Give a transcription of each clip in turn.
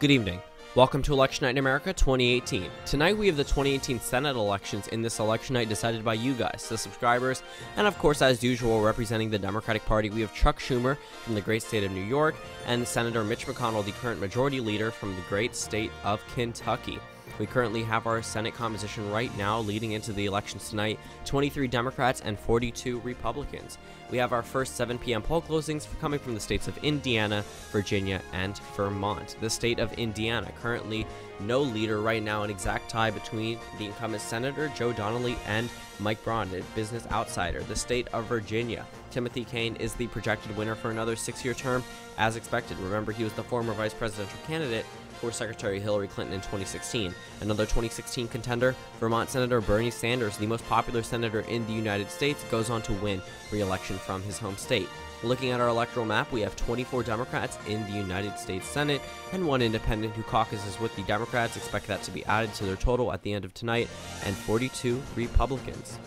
Good evening. Welcome to Election Night in America 2018. Tonight we have the 2018 Senate elections in this election night decided by you guys, the subscribers, and of course, as usual, representing the Democratic Party, we have Chuck Schumer from the great state of New York and Senator Mitch McConnell, the current majority leader from the great state of Kentucky. We currently have our Senate composition right now leading into the elections tonight, 23 Democrats and 42 Republicans. We have our first 7 p.m. poll closings coming from the states of Indiana, Virginia, and Vermont. The state of Indiana, currently no leader right now, an exact tie between the incumbent Senator Joe Donnelly and Mike Braun, a business outsider. The state of Virginia, Timothy KAINE is the projected winner for another 6-year term, as expected. Remember, he was the former vice presidential candidate for Secretary Hillary Clinton in 2016. Another 2016 contender, Vermont Senator Bernie Sanders, the most popular senator in the United States, goes on to win re-election from his home state. Looking at our electoral map, we have 24 Democrats in the United States Senate and 1 independent who caucuses with the Democrats. Expect that to be added to their total at the end of tonight, and 42 Republicans.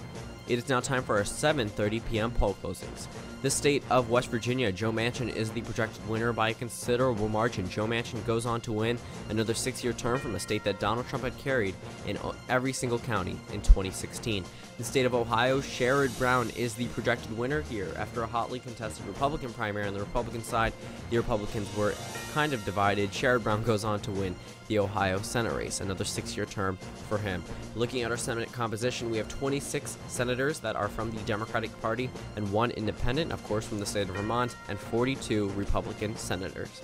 It is now time for our 7:30 p.m. poll closings. The state of West Virginia, Joe Manchin is the projected winner by a considerable margin. Joe Manchin goes on to win another 6-year term from a state that Donald Trump had carried in every single county in 2016. The state of Ohio, Sherrod Brown is the projected winner here. After a hotly contested Republican primary on the Republican side, the Republicans were kind of divided. Sherrod Brown goes on to win the Ohio Senate race, another 6-year term for him. Looking at our Senate composition, we have 26 senators that are from the Democratic Party and 1 independent, of course, from the state of Vermont, and 42 Republican senators.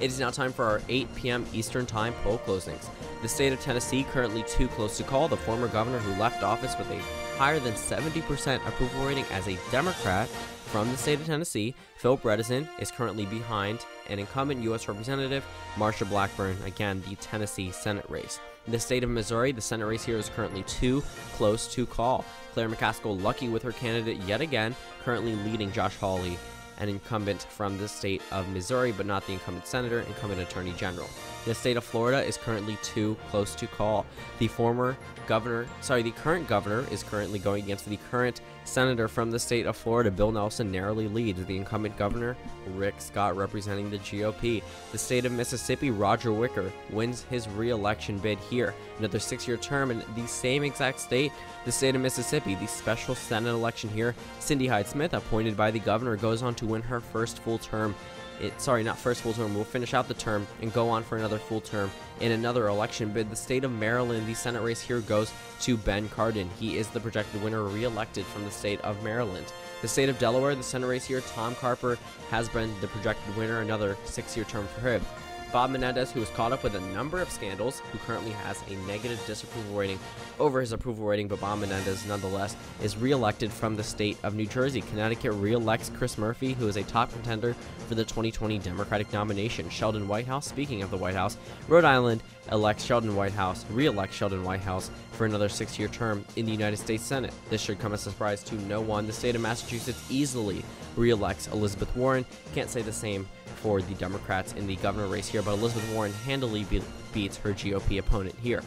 It is now time for our 8 p.m. Eastern Time poll closings. The state of Tennessee, currently too close to call. The former governor who left office with a higher than 70% approval rating as a Democrat from the state of Tennessee, Phil Bredesen, is currently behind an incumbent U.S. Representative, Marsha Blackburn, again, the Tennessee Senate race. In the state of Missouri, the Senate race here is currently too close to call. Claire McCaskill lucky with her candidate yet again, currently leading Josh Hawley, an incumbent from the state of Missouri, but not the incumbent senator, incumbent attorney general. The state of Florida is currently too close to call. The current governor is currently going against the current senator from the state of Florida. Bill Nelson narrowly leads the incumbent governor, Rick Scott, representing the GOP. The state of Mississippi, Roger Wicker wins his re-election bid here. Another 6-year term in the same exact state. The state of Mississippi, the special Senate election here, Cindy HYDE-SMITH, appointed by the governor, goes on to win her first full term. We'll finish out the term and go on for another full term in another election bid. The state of Maryland, the Senate race here goes to Ben Cardin. He is the projected winner, re-elected from the state of Maryland. The state of Delaware, the Senate race here, Tom Carper has been the projected winner, another 6-year term for him. Bob Menendez, who is caught up with a number of scandals, who currently has a negative disapproval rating over his approval rating, but Bob Menendez, nonetheless, is re-elected from the state of New Jersey. Connecticut re-elects Chris Murphy, who is a top contender for the 2020 Democratic nomination. Sheldon Whitehouse, speaking of the White House, Rhode Island re-elects Sheldon Whitehouse for another 6-year term in the United States Senate. This should come as a surprise to no one. The state of Massachusetts easily re-elects Elizabeth Warren. Can't say the same for the Democrats in the governor race here, but Elizabeth Warren handily beats her GOP opponent here.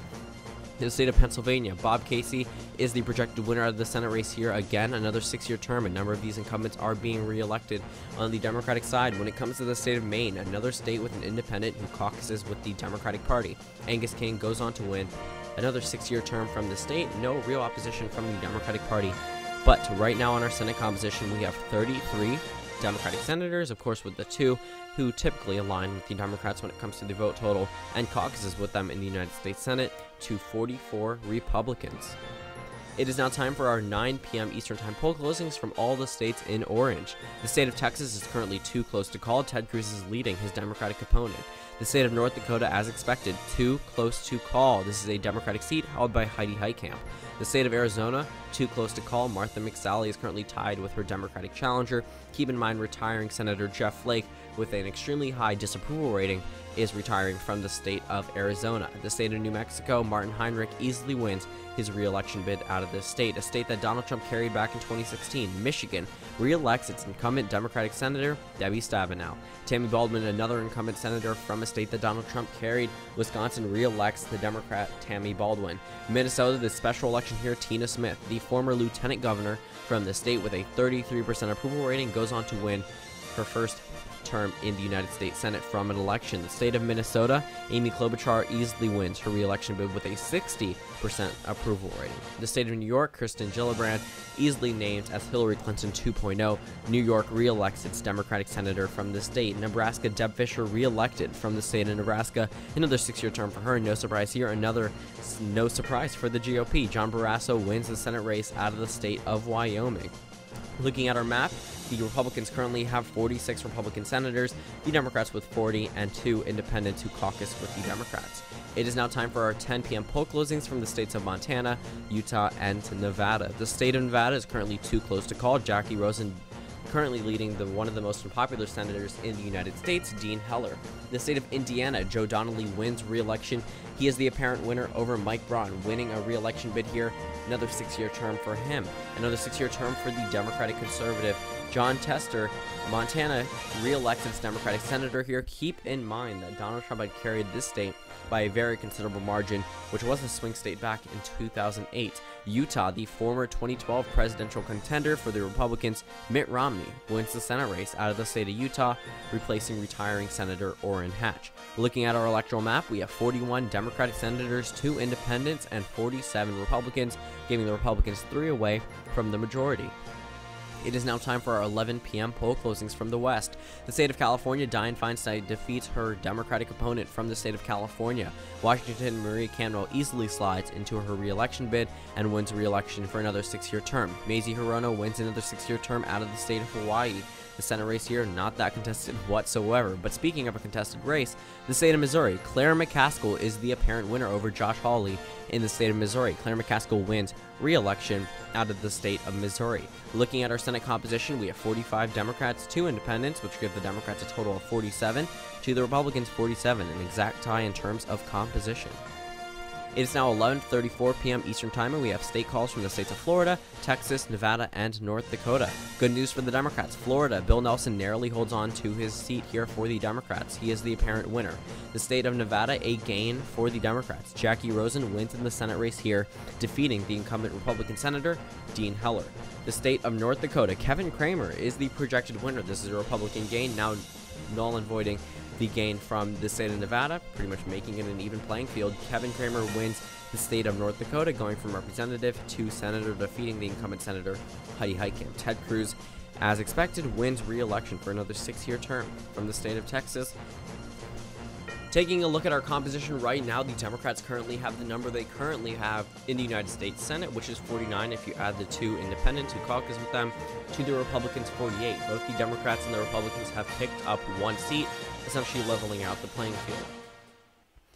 In the state of Pennsylvania, Bob Casey is the projected winner of the Senate race here. Again, another 6-year term. A number of these incumbents are being re-elected on the Democratic side. When it comes to the state of Maine, another state with an independent who caucuses with the Democratic Party, Angus King goes on to win another 6-year term from the state. No real opposition from the Democratic Party. But right now on our Senate composition, we have 33 Democratic senators, of course, with the 2 who typically align with the Democrats when it comes to the vote total, and caucuses with them in the United States Senate, to 44 Republicans. It is now time for our 9 p.m. Eastern Time poll closings from all the states in orange. The state of Texas is currently too close to call. Ted Cruz is leading his Democratic opponent. The state of North Dakota, as expected, too close to call. This is a Democratic seat held by Heidi Heitkamp. The state of Arizona, too close to call. Martha McSally is currently tied with her Democratic challenger. Keep in mind, retiring Senator Jeff Flake, with an extremely high disapproval rating, is retiring from the state of Arizona. The state of New Mexico, Martin Heinrich easily wins his re-election bid out of this state, a state that Donald Trump carried back in 2016. Michigan re-elects its incumbent Democratic Senator, Debbie Stabenow. Tammy Baldwin, another incumbent senator from a state that Donald Trump carried. Wisconsin re-elects the Democrat Tammy Baldwin. Minnesota, the special election here, Tina Smith, the former lieutenant governor from the state with a 33% approval rating, goes on to win her first term in the United States Senate from an election. The state of Minnesota, Amy Klobuchar easily wins her re-election bid with a 60% approval rating. The state of New York, KIRSTEN GILLIBRAND, easily named as Hillary Clinton 2.0. New York re-elects its Democratic senator from the state. Nebraska, Deb Fischer re-elected from the state of Nebraska. Another 6-year term for her. No surprise here. Another no surprise for the GOP. John Barrasso wins the Senate race out of the state of Wyoming. Looking at our map, the Republicans currently have 46 Republican senators, the Democrats with 40, and 2 independents who caucus with the Democrats. It is now time for our 10 p.m. poll closings from the states of Montana, Utah, and Nevada. The state of Nevada is currently too close to call. Jackie Rosen currently leading one of the most unpopular senators in the United States, Dean Heller. The state of Indiana, Joe Donnelly wins re-election. He is the apparent winner over Mike Braun, winning a re-election bid here. Another 6-year term for him. Another 6-year term for the Democratic conservative John Tester. Montana re-elects its Democratic senator here. Keep in mind that Donald Trump had carried this state by a very considerable margin, which was a swing state back in 2008. Utah, the former 2012 presidential contender for the Republicans, Mitt Romney, wins the Senate race out of the state of Utah, replacing retiring Senator Orrin Hatch. Looking at our electoral map, we have 41 Democratic senators, 2 independents, and 47 Republicans, giving the Republicans 3 away from the majority. It is now time for our 11 p.m. poll closings from the West. The state of California, Dianne Feinstein defeats her Democratic opponent from the state of California. Washington, Marie Canwell easily slides into her re-election bid and wins re-election for another 6-year term. Mazie Hirono wins another 6-year term out of the state of Hawaii. The Senate race here, not that contested whatsoever. But speaking of a contested race, the state of Missouri, Claire McCaskill is the apparent winner over Josh Hawley in the state of Missouri. Claire McCaskill wins re-election out of the state of Missouri. Looking at our Senate composition, we have 45 Democrats, 2 independents, which give the Democrats a total of 47, to the Republicans 47, an exact tie in terms of composition. It is now 11:34 p.m. Eastern Time, and we have state calls from the states of Florida, Texas, Nevada, and North Dakota. Good news for the Democrats. Florida, Bill Nelson narrowly holds on to his seat here for the Democrats. He is the apparent winner. The state of Nevada, a gain for the Democrats. Jackie Rosen wins in the Senate race here, defeating the incumbent Republican Senator, Dean Heller. The state of North Dakota, Kevin Cramer is the projected winner. This is a Republican gain, now null and voiding the gain from the state of Nevada, pretty much making it an even playing field. Kevin Cramer wins the state of North Dakota, going from representative to senator, defeating the incumbent senator, HEINRICH. Ted Cruz, as expected, wins re-election for another 6-year term. From the state of Texas, taking a look at our composition right now, the Democrats currently have the number they currently have in the United States Senate, which is 49 if you add the 2 independents who caucus with them, to the Republicans 48. Both the Democrats and the Republicans have picked up 1 seat, essentially leveling out the playing field.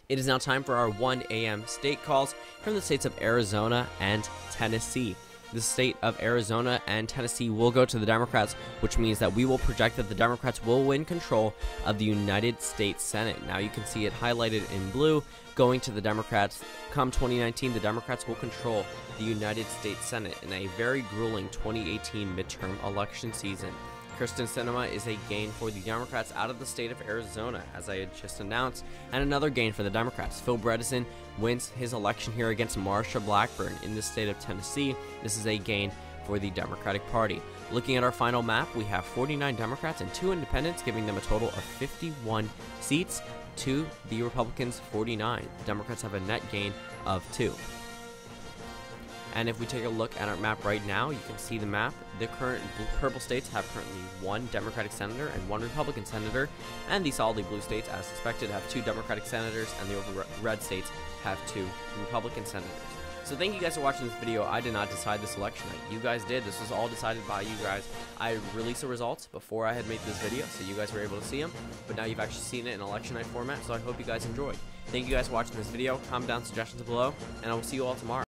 It is now time for our 1 a.m. state calls from the states of Arizona and Tennessee. The state of Arizona and Tennessee will go to the Democrats, which means that we will project that the Democrats will win control of the United States Senate. Now you can see it highlighted in blue, going to the Democrats. Come 2019, the Democrats will control the United States Senate in a very grueling 2018 midterm election season. Kyrsten Sinema is a gain for the Democrats out of the state of Arizona, as I had just announced, and another gain for the Democrats. Phil Bredesen wins his election here against Marsha Blackburn in the state of Tennessee. This is a gain for the Democratic Party. Looking at our final map, we have 49 Democrats and 2 independents, giving them a total of 51 seats to the Republicans 49. The Democrats have a net gain of 2. And if we take a look at our map right now, you can see the map. The current purple states have currently 1 Democratic senator and 1 Republican senator, and the solidly blue states, as suspected, have 2 Democratic senators, and the red states have 2 Republican senators. So thank you guys for watching this video. I did not decide this election night. You guys did. This was all decided by you guys. I released the results before I had made this video, so you guys were able to see them, but now you've actually seen it in election night format, so I hope you guys enjoyed. Thank you guys for watching this video. Comment down suggestions below, and I will see you all tomorrow.